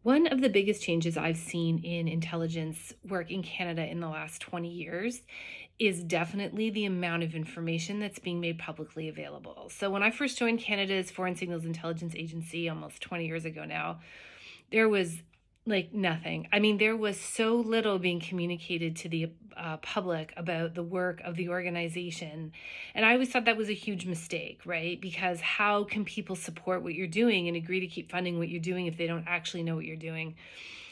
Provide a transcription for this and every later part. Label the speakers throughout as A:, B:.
A: One of the biggest changes I've seen in intelligence work in Canada in the last 20 years is definitely the amount of information that's being made publicly available. So, when I first joined Canada's Foreign Signals Intelligence Agency almost 20 years ago now, there was like nothing. I mean, there was so little being communicated to the public about the work of the organization. And I always thought that was a huge mistake, right? Because how can people support what you're doing and agree to keep funding what you're doing if they don't actually know what you're doing?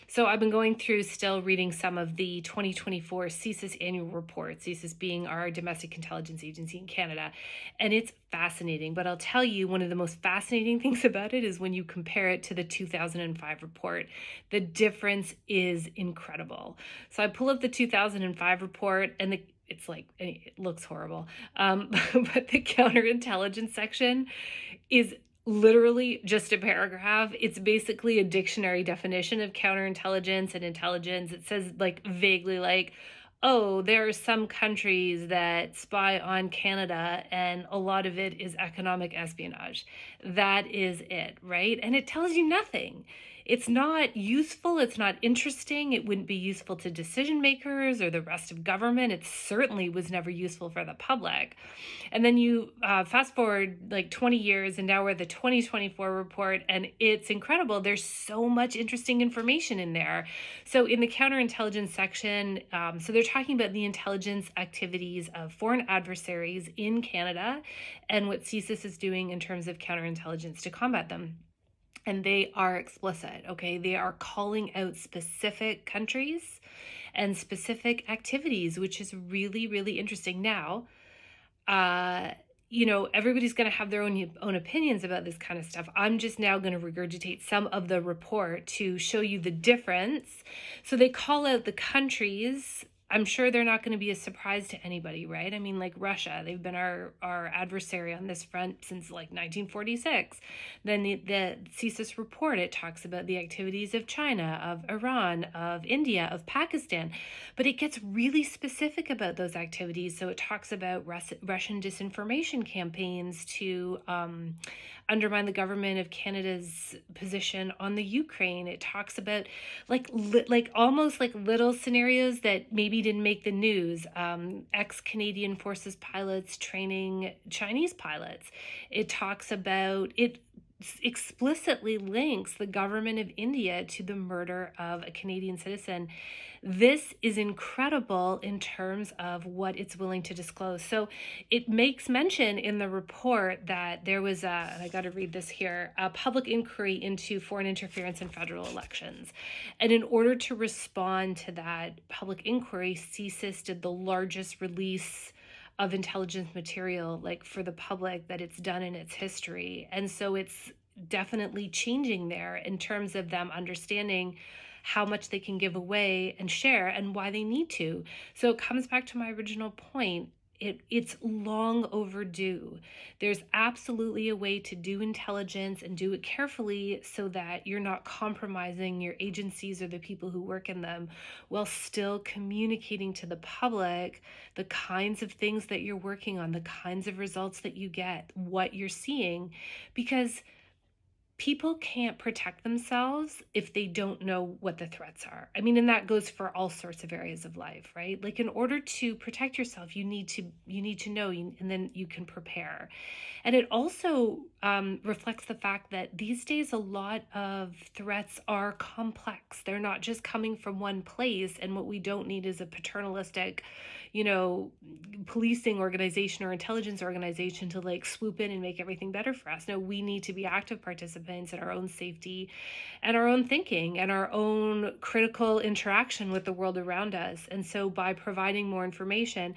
A: So I've been going through, still reading some of the 2024 CSIS annual report, CSIS being our domestic intelligence agency in Canada, and it's fascinating. But I'll tell you, one of the most fascinating things about it is when you compare it to the 2005 report. The difference is incredible. So I pull up the 2005 report, and it looks horrible. But the counterintelligence section is literally just a paragraph. It's basically a dictionary definition of counterintelligence and intelligence. It says, like, vaguely, like, oh, there are some countries that spy on Canada, and a lot of it is economic espionage. That is it, right? And it tells you nothing. It's not useful. It's not interesting. It wouldn't be useful to decision makers or the rest of government. It certainly was never useful for the public. And then you fast forward like 20 years, and now we're at the 2024 report, and it's incredible. There's so much interesting information in there. So in the counterintelligence section, so they're talking about the intelligence activities of foreign adversaries in Canada and what CSIS is doing in terms of counterintelligence to combat them. And they are explicit, okay? They are calling out specific countries and specific activities, which is really, really interesting. Now, uh, everybody's going to have their own opinions about this kind of stuff. I'm just now going to regurgitate some of the report to show you the difference. So they call out the countries. I'm sure they're not going to be a surprise to anybody, right? I mean, like Russia, they've been our adversary on this front since like 1946. Then the CSIS report, it talks about the activities of China, of Iran, of India, of Pakistan, but it gets really specific about those activities. So it talks about Russian disinformation campaigns to undermine the government of Canada's position on the Ukraine. It talks about like almost like little scenarios that maybe didn't make the news. Ex-Canadian Forces pilots training Chinese pilots. It talks about it explicitly links the government of India to the murder of a Canadian citizen. This is incredible in terms of what it's willing to disclose. So it makes mention in the report that there was and I got to read this here, a public inquiry into foreign interference in federal elections. And in order to respond to that public inquiry, CSIS did the largest release of intelligence material like for the public that it's done in its history. And so it's definitely changing there in terms of them understanding how much they can give away and share and why they need to. So it comes back to my original point. It's long overdue. There's absolutely a way to do intelligence and do it carefully so that you're not compromising your agencies or the people who work in them while still communicating to the public the kinds of things that you're working on, the kinds of results that you get, what you're seeing, because people can't protect themselves if they don't know what the threats are. I mean, and that goes for all sorts of areas of life, right? Like in order to protect yourself, you need to know, and then you can prepare. And it also reflects the fact that these days a lot of threats are complex. They're not just coming from one place. And what we don't need is a paternalistic, policing organization or intelligence organization to like swoop in and make everything better for us. No, we need to be active participants in our own safety and our own thinking and our own critical interaction with the world around us. And so by providing more information,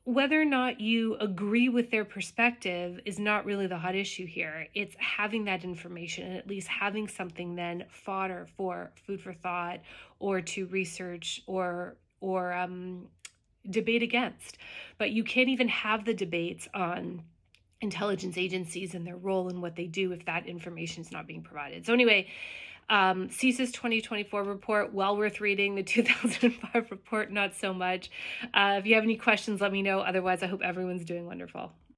A: whether or not you agree with their perspective is not really the hot issue here. It's having that information and at least having something then fodder for food for thought or to research or debate against. But you can't even have the debates on intelligence agencies and their role and what they do if that information is not being provided. So anyway, CSIS 2024 report, well worth reading. The 2005 report, not so much. If you have any questions, let me know. Otherwise, I hope everyone's doing wonderful.